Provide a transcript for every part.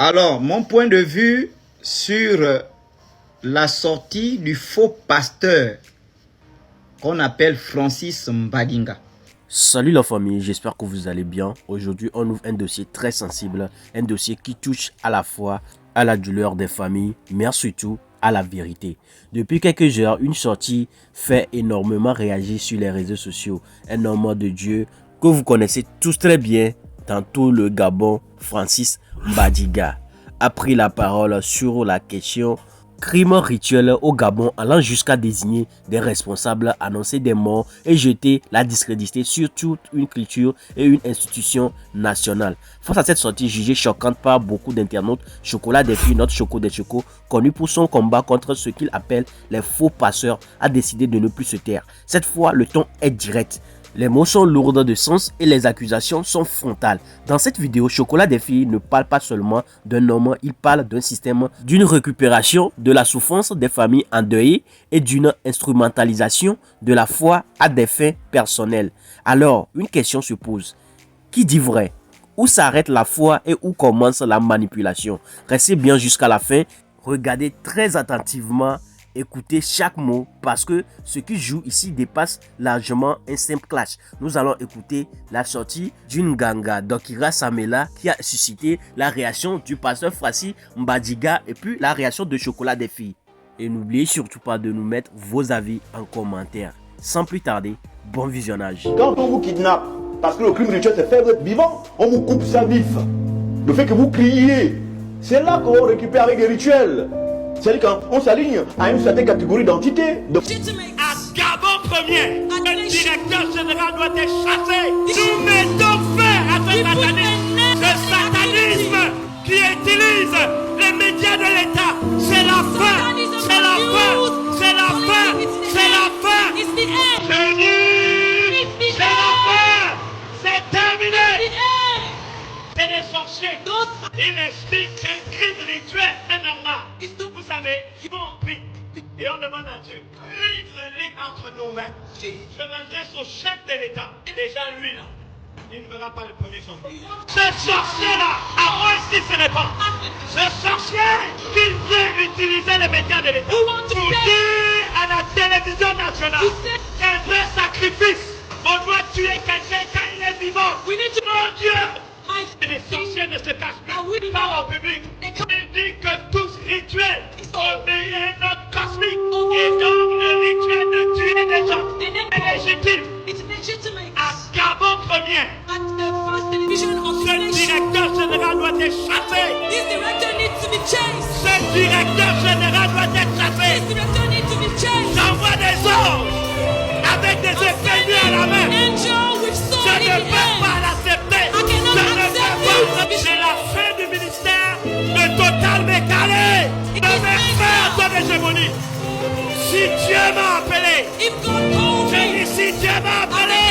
Alors, mon point de vue sur la sortie du faux pasteur qu'on appelle Francis Mbadinga. Salut la famille, j'espère que vous allez bien. Aujourd'hui, on ouvre un dossier très sensible, un dossier qui touche à la fois à la douleur des familles, mais surtout à la vérité. Depuis quelques heures, une sortie fait énormément réagir sur les réseaux sociaux. Un homme de Dieu que vous connaissez tous très bien dans tout le Gabon, Francis Mbadinga, a pris la parole sur la question crime rituel au Gabon, allant jusqu'à désigner des responsables, annoncer des morts et jeter la discréditer sur toute une culture et une institution nationale. Face à cette sortie jugée choquante par beaucoup d'internautes, Chocolat des filles, notre Choco des Chocos, connu pour son combat contre ce qu'il appelle les faux passeurs, a décidé de ne plus se taire. Cette fois, le ton est direct. Les mots sont lourds de sens et les accusations sont frontales. Dans cette vidéo, Chocolat des filles ne parle pas seulement d'un homme, il parle d'un système, d'une récupération de la souffrance des familles endeuillées et d'une instrumentalisation de la foi à des fins personnelles. Alors, une question se pose. Qui dit vrai? Où s'arrête la foi et où commence la manipulation? Restez bien jusqu'à la fin. Regardez très attentivement. Écoutez chaque mot parce que ce qui joue ici dépasse largement un simple clash. Nous allons écouter la sortie d'une ganga d'Okira Samela qui a suscité la réaction du pasteur Francis Mbadinga et puis la réaction de Chocolat des filles. Et n'oubliez surtout pas de nous mettre vos avis en commentaire. Sans plus tarder, bon visionnage. Quand on vous kidnappe, parce que le crime rituel c'est faire être vivant, on vous coupe ça vif. Le fait que vous criez, c'est là qu'on récupère avec des rituels. C'est-à-dire qu'on s'aligne à une certaine catégorie d'entités. À Gabon premier, le directeur général doit être chassé. Nous mettons fin à ce satanisme qui utilise les médias de l'État. C'est la fin, c'est la fin, c'est la fin, c'est la fin. C'est nul, c'est la fin, c'est terminé. C'est des sorciers. Ils expliquent qu'un crime rituel est normal. Vous savez, ils vont vite. Et on demande à Dieu, livre-les entre nos mains. Je m'adresse au chef de l'État. Déjà lui là, il ne verra pas le premier sorcier. Ce sorcier-là, à moi s'il se répand. Ce sorcier qui veut utiliser les médias de l'État pour dire à la télévision nationale qu'un vrai sacrifice, on doit tuer quelqu'un quand il est vivant. Mon Dieu! Les sorciers ne se cachent plus par au public. Ils disent que tous rituels obéissent à notre cosmique. Et donc le rituel de tuer des gens est légitime. À Gabon premier, ce directeur général doit être chassé. Ce directeur général doit être chassé. J'envoie des anges avec des épées à la main. Je ne peux pas l'accepter. C'est la fin du ministère de Total Décalé. Ne me faire ton hégémonie. Si Dieu m'a appelé, j'ai dit si Dieu m'a appelé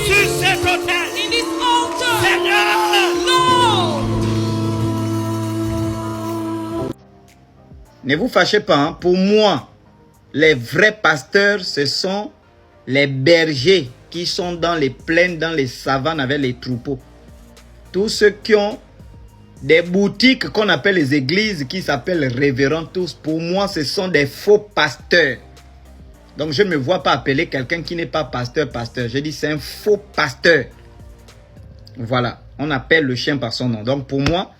sur cet autel, Seigneur, Ne vous fâchez pas, hein. Pour moi, les vrais pasteurs, ce sont les bergers qui sont dans les plaines, dans les savanes avec les troupeaux. Tous ceux qui ont des boutiques qu'on appelle les églises, qui s'appellent révérends tous, pour moi, ce sont des faux pasteurs. Donc, je ne me vois pas appeler quelqu'un qui n'est pas pasteur. Je dis c'est un faux pasteur. Voilà, on appelle le chien par son nom. Donc, pour moi,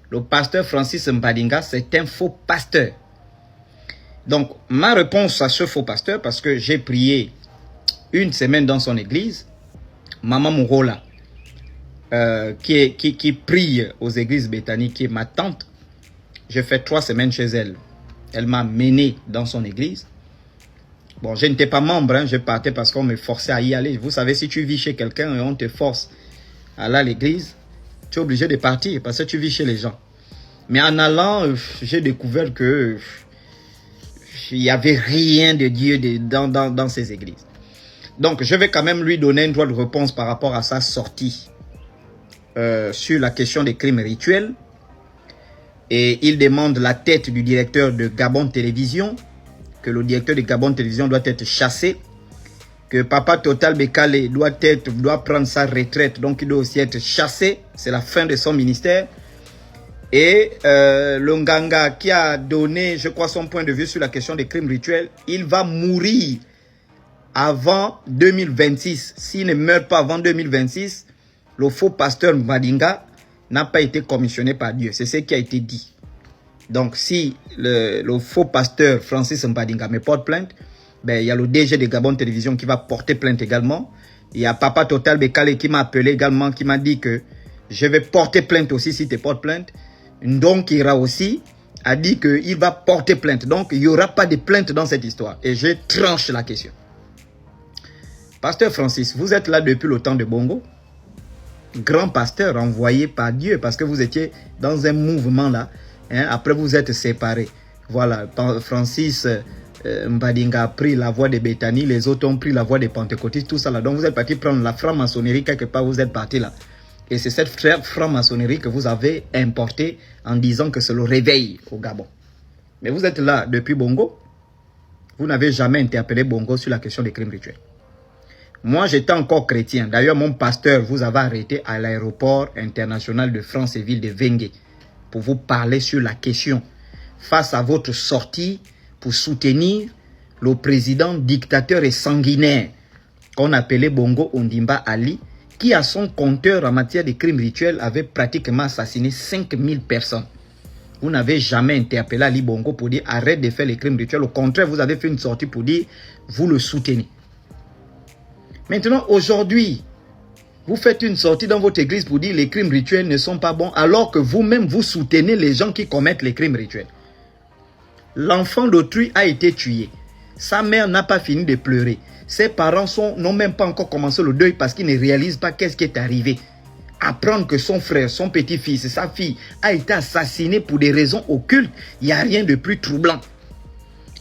le pasteur Francis Mbadinga, c'est un faux pasteur. Donc, ma réponse à ce faux pasteur, parce que j'ai prié une semaine dans son église, Maman Mourola, qui prie aux églises béthaniques, qui est ma tante. J'ai fait 3 semaines chez elle. Elle m'a mené dans son église. Bon, je n'étais pas membre, hein, je partais parce qu'on me forçait à y aller. Vous savez, si tu vis chez quelqu'un et on te force à aller à l'église, tu es obligé de partir parce que tu vis chez les gens. Mais en allant, j'ai découvert que il n'y avait rien de Dieu dans ces églises. Donc, je vais quand même lui donner un droit de réponse par rapport à sa sortie sur la question des crimes rituels. Et il demande la tête du directeur de Gabon Télévision, que le directeur de Gabon Télévision doit être chassé, que Papa Total Bekale doit prendre sa retraite, donc il doit aussi être chassé, c'est la fin de son ministère. Et le Nganga qui a donné, je crois, son point de vue sur la question des crimes rituels, il va mourir avant 2026. S'il ne meurt pas avant 2026, le faux pasteur Mbadinga n'a pas été commissionné par Dieu. C'est ce qui a été dit. Donc, si le faux pasteur Francis Mbadinga me porte plainte, ben, il y a le DG de Gabon Télévision qui va porter plainte également. Il y a Papa Total Bekale qui m'a appelé également, qui m'a dit que je vais porter plainte aussi si tu portes plainte. Donc, Ira aussi a dit qu'il va porter plainte. Donc, il n'y aura pas de plainte dans cette histoire. Et je tranche la question. Pasteur Francis, vous êtes là depuis le temps de Bongo. Grand pasteur envoyé par Dieu parce que vous étiez dans un mouvement là. Hein, après, vous êtes séparés. Voilà, Francis Mbadinga a pris la voie de Béthanie. Les autres ont pris la voie des pentecôtistes. Tout ça là. Donc, vous êtes parti prendre la franc-maçonnerie quelque part. Vous êtes parti là. Et c'est cette franc-maçonnerie que vous avez importée en disant que c'est le réveil au Gabon. Mais vous êtes là depuis Bongo. Vous n'avez jamais interpellé Bongo sur la question des crimes rituels. Moi, j'étais encore chrétien. D'ailleurs, mon pasteur vous avait arrêté à l'aéroport international de France-Ville de Vengue pour vous parler sur la question face à votre sortie pour soutenir le président dictateur et sanguinaire qu'on appelait Bongo Ondimba Ali, qui à son compteur en matière de crimes rituels avait pratiquement assassiné 5000 personnes. Vous n'avez jamais interpellé Ali Bongo pour dire arrête de faire les crimes rituels. Au contraire, vous avez fait une sortie pour dire vous le soutenez. Maintenant, aujourd'hui, vous faites une sortie dans votre église pour dire les crimes rituels ne sont pas bons, alors que vous-même vous soutenez les gens qui commettent les crimes rituels. L'enfant d'autrui a été tué. Sa mère n'a pas fini de pleurer. Ses parents n'ont même pas encore commencé le deuil parce qu'ils ne réalisent pas qu'est-ce qui est arrivé. Apprendre que son frère, son petit-fils et sa fille a été assassiné pour des raisons occultes, il n'y a rien de plus troublant.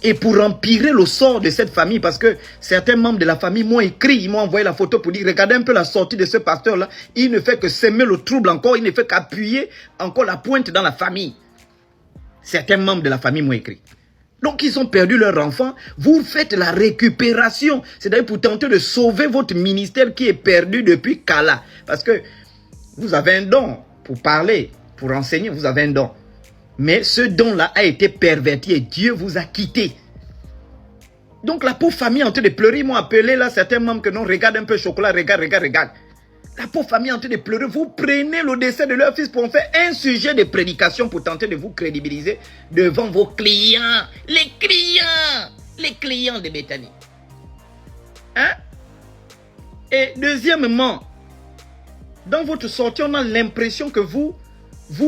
Et pour empirer le sort de cette famille, parce que certains membres de la famille m'ont écrit, ils m'ont envoyé la photo pour dire, regardez un peu la sortie de ce pasteur-là, il ne fait que semer le trouble encore, il ne fait qu'appuyer encore la pointe dans la famille. Certains membres de la famille m'ont écrit. Donc, ils ont perdu leur enfant. Vous faites la récupération. C'est-à-dire pour tenter de sauver votre ministère qui est perdu depuis Kala. Parce que vous avez un don pour parler, pour enseigner, vous avez un don. Mais ce don-là a été perverti et Dieu vous a quitté. Donc, la pauvre famille en train de pleurer, ils m'ont appelé là, certains membres que non, regarde un peu le chocolat, regarde. La pauvre famille en train de pleurer, vous prenez le décès de leur fils pour en faire un sujet de prédication pour tenter de vous crédibiliser devant vos clients. Les clients de Béthanie. Hein? Et deuxièmement, dans votre sortie, on a l'impression que vous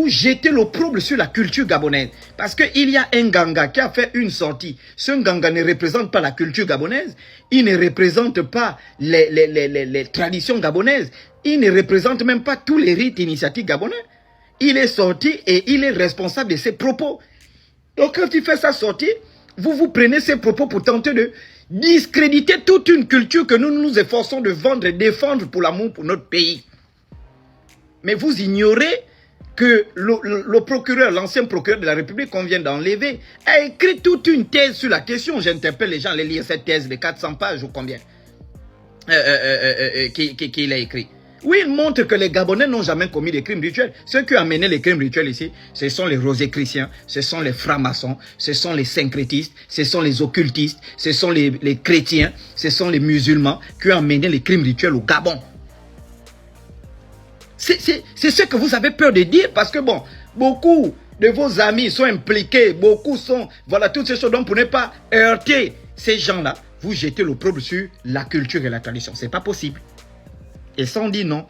jetez l'opprobre sur la culture gabonaise. Parce qu'il y a un Nganga qui a fait une sortie. Ce Nganga ne représente pas la culture gabonaise. Il ne représente pas les traditions gabonaises. Il ne représente même pas tous les rites initiatiques gabonais. Il est sorti et il est responsable de ses propos. Donc quand il fait sa sortie, vous prenez ses propos pour tenter de discréditer toute une culture que nous nous efforçons de vendre et défendre pour l'amour pour notre pays. Mais vous ignorez que le procureur, l'ancien procureur de la République qu'on vient d'enlever, a écrit toute une thèse sur la question. J'interpelle les gens à lire cette thèse de 400 pages ou combien qu'il a écrit. Oui, il montre que les Gabonais n'ont jamais commis des crimes rituels. Ceux qui ont amené les crimes rituels ici, ce sont les rosicruciens, ce sont les francs-maçons, ce sont les syncrétistes, ce sont les occultistes, ce sont les chrétiens, ce sont les musulmans qui ont amené les crimes rituels au Gabon. C'est ce que vous avez peur de dire parce que bon, beaucoup de vos amis sont impliqués, beaucoup sont, voilà, toutes ces choses. Donc pour ne pas heurter ces gens-là, vous jetez l'opprobre sur la culture et la tradition. C'est pas possible. Et ça on dit non.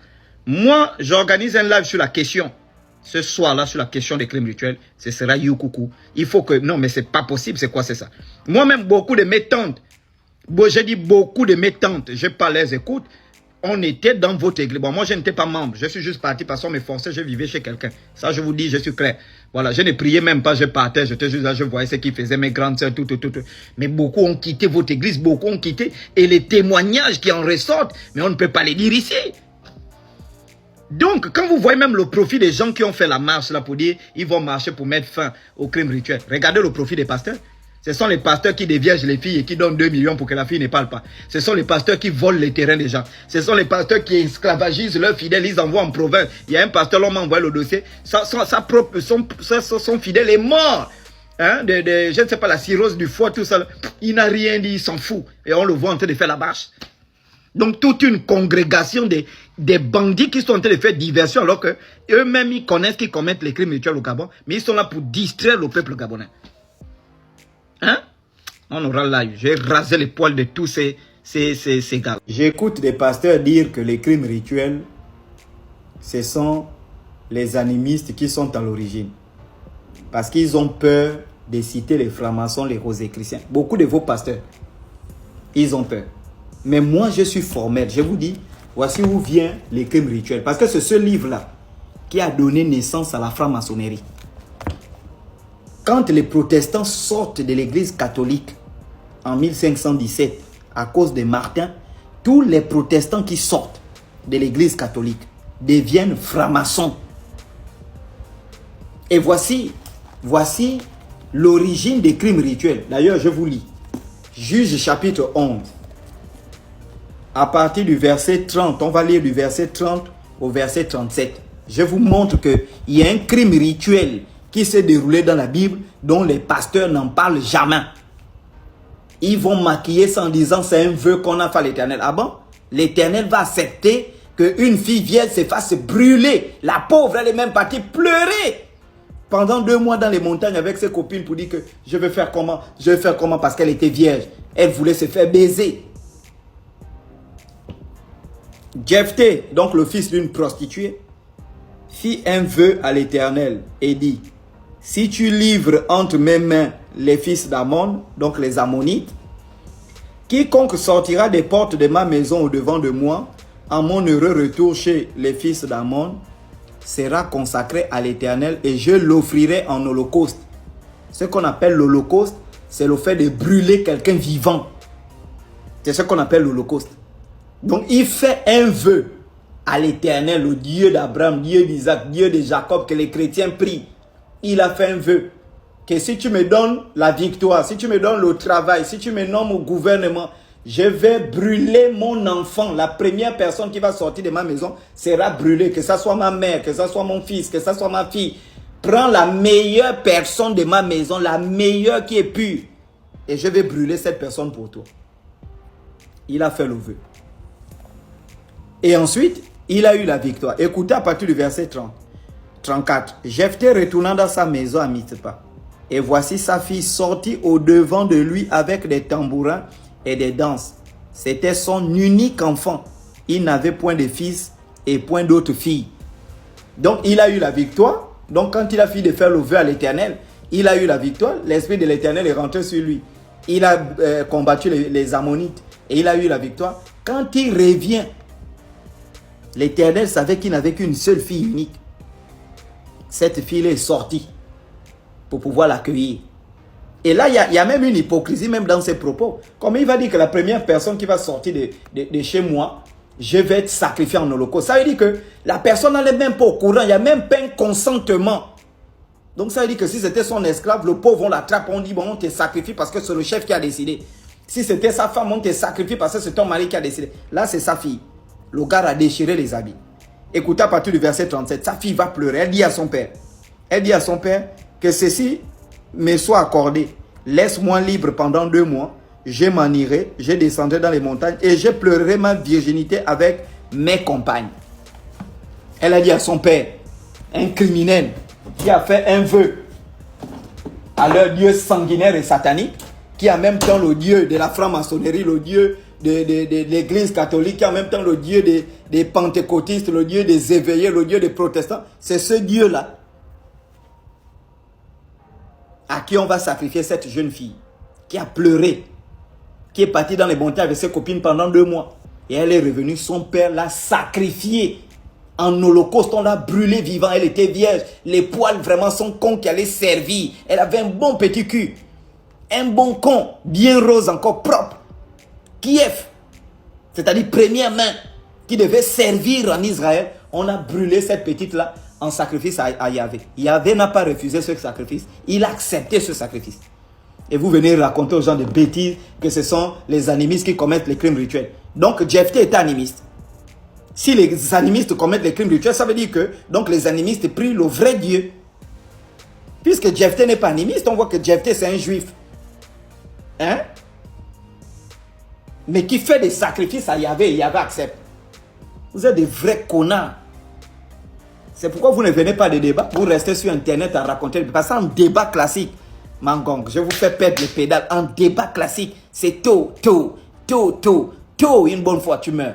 Moi, j'organise un live sur la question. Ce soir-là, sur la question des crimes rituels, ce sera Youkoukou. Il faut que, non mais c'est pas possible, c'est quoi c'est ça? Moi-même, beaucoup de mes tantes, j'ai dit beaucoup de mes tantes, je pas les écoute. On était dans votre église. Bon, moi, je n'étais pas membre. Je suis juste parti parce qu'on me forçait. Je vivais chez quelqu'un. Ça, je vous dis, je suis clair. Voilà, je ne priais même pas. Je partais. J'étais juste là. Je voyais ce qu'ils faisaient, mes grandes sœurs, tout. Mais beaucoup ont quitté votre église. Beaucoup ont quitté. Et les témoignages qui en ressortent, mais on ne peut pas les dire ici. Donc, quand vous voyez même le profit des gens qui ont fait la marche là pour dire ils vont marcher pour mettre fin aux crimes rituels. Regardez le profit des pasteurs. Ce sont les pasteurs qui déviergent les filles et qui donnent 2 millions pour que la fille ne parle pas. Ce sont les pasteurs qui volent les terrains des gens. Ce sont les pasteurs qui esclavagisent leurs fidèles, ils envoient en province. Il y a un pasteur, l'on m'a envoyé le dossier, son fidèle est mort. Hein, je ne sais pas, la cirrhose du foie, tout ça. Il n'a rien dit, il s'en fout. Et on le voit en train de faire la bâche. Donc toute une congrégation des bandits qui sont en train de faire diversion alors que eux-mêmes ils connaissent qu'ils commettent les crimes rituels au Gabon, mais ils sont là pour distraire le peuple gabonais. Hein? On aura live. J'ai rasé les poils de tous ces gars. J'écoute des pasteurs dire que les crimes rituels, ce sont les animistes qui sont à l'origine. Parce qu'ils ont peur de citer les francs-maçons, les rosicruciens. Beaucoup de vos pasteurs, ils ont peur. Mais moi, je suis formel. Je vous dis, voici où vient les crimes rituels. Parce que c'est ce livre-là qui a donné naissance à la franc-maçonnerie. Quand les protestants sortent de l'église catholique en 1517 à cause de Martin, tous les protestants qui sortent de l'église catholique deviennent francs-maçons. Et voici l'origine des crimes rituels. D'ailleurs, je vous lis. Juge chapitre 11. À partir du verset 30, on va lire du verset 30 au verset 37. Je vous montre qu'il y a un crime rituel qui s'est déroulé dans la Bible dont les pasteurs n'en parlent jamais. Ils vont maquiller ça en disant c'est un vœu qu'on a fait à l'Éternel. Ah bon? L'Éternel va accepter qu'une fille vierge se fasse brûler. La pauvre, elle est même partie pleurer pendant 2 mois dans les montagnes avec ses copines pour dire que je vais faire comment? Je vais faire comment parce qu'elle était vierge. Elle voulait se faire baiser. Jephthé, donc le fils d'une prostituée, fit un vœu à l'Éternel et dit: si tu livres entre mes mains les fils d'Ammon, donc les Ammonites, quiconque sortira des portes de ma maison au devant de moi, en mon heureux retour chez les fils d'Ammon, sera consacré à l'Éternel et je l'offrirai en holocauste. Ce qu'on appelle l'holocauste, c'est le fait de brûler quelqu'un vivant. C'est ce qu'on appelle l'holocauste. Donc il fait un vœu à l'Éternel, au Dieu d'Abraham, Dieu d'Isaac, Dieu de Jacob, que les chrétiens prient. Il a fait un vœu que si tu me donnes la victoire, si tu me donnes le travail, si tu me nommes au gouvernement, je vais brûler mon enfant. La première personne qui va sortir de ma maison sera brûlée, que ce soit ma mère, que ce soit mon fils, que ce soit ma fille. Prends la meilleure personne de ma maison, la meilleure qui est pure, et je vais brûler cette personne pour toi. Il a fait le vœu. Et ensuite, il a eu la victoire. Écoutez à partir du verset 34. Jephthé retournant dans sa maison à Mizpa. Et voici sa fille sortie au devant de lui avec des tambourins et des danses. C'était son unique enfant. Il n'avait point de fils et point d'autres filles. Donc il a eu la victoire. Donc quand il a fini de faire le vœu à l'Éternel, il a eu la victoire. L'Esprit de l'Éternel est rentré sur lui. Il a combattu les Ammonites et il a eu la victoire. Quand il revient, l'Éternel savait qu'il n'avait qu'une seule fille unique. Cette fille est sortie pour pouvoir l'accueillir. Et là, il y a même une hypocrisie même dans ses propos. Comme il va dire que la première personne qui va sortir de chez moi, je vais être sacrifié en holocauste. Ça veut dire que la personne n'est même pas au courant. Il n'y a même pas un consentement. Donc ça veut dire que si c'était son esclave, le pauvre, on l'attrape, on dit, bon, on te sacrifie parce que c'est le chef qui a décidé. Si c'était sa femme, on te sacrifie parce que c'est ton mari qui a décidé. Là, c'est sa fille. Le gars a déchiré les habits. Écoutez à partir du verset 37. Sa fille va pleurer. Elle dit à son père. Elle dit à son père que ceci me soit accordé. Laisse-moi libre pendant 2 mois. Je m'en irai. Je descendrai dans les montagnes et je pleurerai ma virginité avec mes compagnes. Elle a dit à son père, un criminel qui a fait un vœu à leur dieu sanguinaire et satanique, qui a en même temps le dieu de la franc-maçonnerie, le dieu de l'église catholique, qui a en même temps le dieu des pentecôtistes, le dieu des éveillés, le dieu des protestants. C'est ce dieu-là à qui on va sacrifier cette jeune fille qui a pleuré, qui est partie dans les montagnes avec ses copines pendant 2 mois. Et elle est revenue, son père l'a sacrifiée en holocauste, on l'a brûlée vivant. Elle était vierge, les poils vraiment son con qui allait servir. Elle avait un bon petit cul, un bon con, bien rose encore, propre. Kiev, c'est-à-dire première main, qui devait servir en Israël. On a brûlé cette petite-là en sacrifice à Yahvé. Yahvé n'a pas refusé ce sacrifice, il a accepté ce sacrifice. Et vous venez raconter aux gens des bêtises que ce sont les animistes qui commettent les crimes rituels. Donc Jeff T est animiste. Si les animistes commettent les crimes rituels, ça veut dire que donc les animistes prient le vrai Dieu. Puisque Jeff T n'est pas animiste, on voit que Jeff T c'est un juif. Hein? Mais qui fait des sacrifices à Yahvé et Yahvé accepte. Vous êtes des vrais connards. C'est pourquoi vous ne venez pas de débat. Vous restez sur internet à raconter. Parce qu'en débat classique, Mangong, je vous fais perdre les pédales. En débat classique, c'est tôt, une bonne fois tu meurs.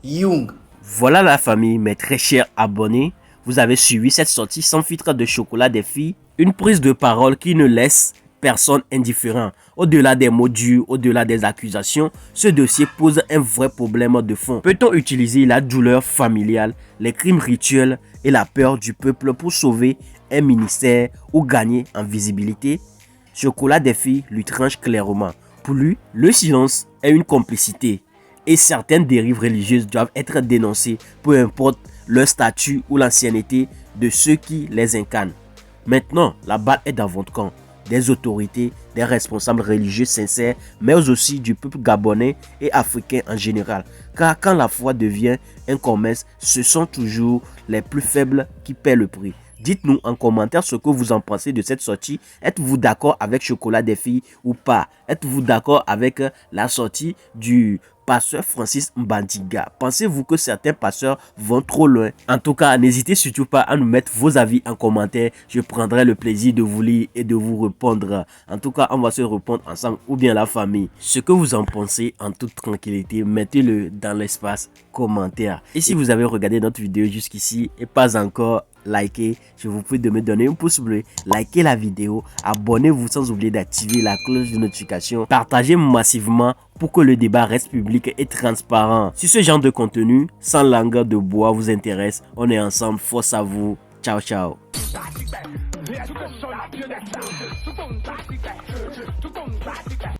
Young. Voilà la famille, mes très chers abonnés. Vous avez suivi cette sortie sans filtre de chocolat des filles. Une prise de parole qui ne laisse personne indifférent. Au-delà des mots durs, au-delà des accusations, ce dossier pose un vrai problème de fond. Peut-on utiliser la douleur familiale, les crimes rituels et la peur du peuple pour sauver un ministère ou gagner en visibilité? Chocolat des filles lui tranche clairement. Pour lui, le silence est une complicité et certaines dérives religieuses doivent être dénoncées, peu importe leur statut ou l'ancienneté de ceux qui les incarnent. Maintenant, la balle est dans votre camp. Des autorités, des responsables religieux sincères, mais aussi du peuple gabonais et africain en général. Car quand la foi devient un commerce, ce sont toujours les plus faibles qui paient le prix. Dites-nous en commentaire ce que vous en pensez de cette sortie. Êtes-vous d'accord avec Chocolat des filles ou pas? Êtes-vous d'accord avec la sortie du pasteur Francis Mbandiga? Pensez-vous que certains pasteurs vont trop loin? En tout cas, n'hésitez surtout pas à nous mettre vos avis en commentaire. Je prendrai le plaisir de vous lire et de vous répondre. En tout cas, on va se répondre ensemble ou bien la famille. Ce que vous en pensez en toute tranquillité, mettez-le dans l'espace commentaire. Et si vous avez regardé notre vidéo jusqu'ici et pas encore liké, je vous prie de me donner un pouce bleu, likez la vidéo, abonnez-vous sans oublier d'activer la cloche de notification, partagez massivement pour que le débat reste public et transparent. Si ce genre de contenu sans langue de bois vous intéresse, on est ensemble, force à vous, ciao ciao.